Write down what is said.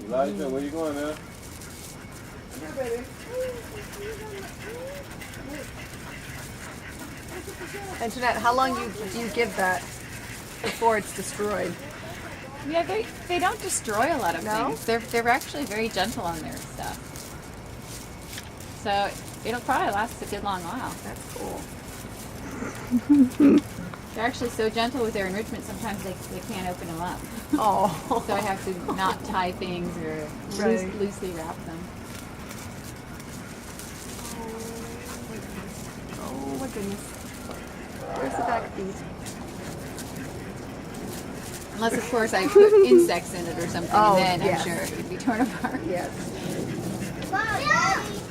Elijah, where you going, man? Here, baby. And Jeanette, how long do you give that before it's destroyed? Yeah, they don't destroy a lot of No? things. They're actually very gentle on their stuff. So it'll probably last a good long while. That's cool. They're actually so gentle with their enrichment, sometimes they can't open them up. Oh. So I have to not tie things or Right. loosely wrap them. Oh my goodness. Where's the back feet? Unless, of course, I put insects in it or something, Oh, and then yes. I'm sure it would be torn apart. Yes. Bye, Daddy.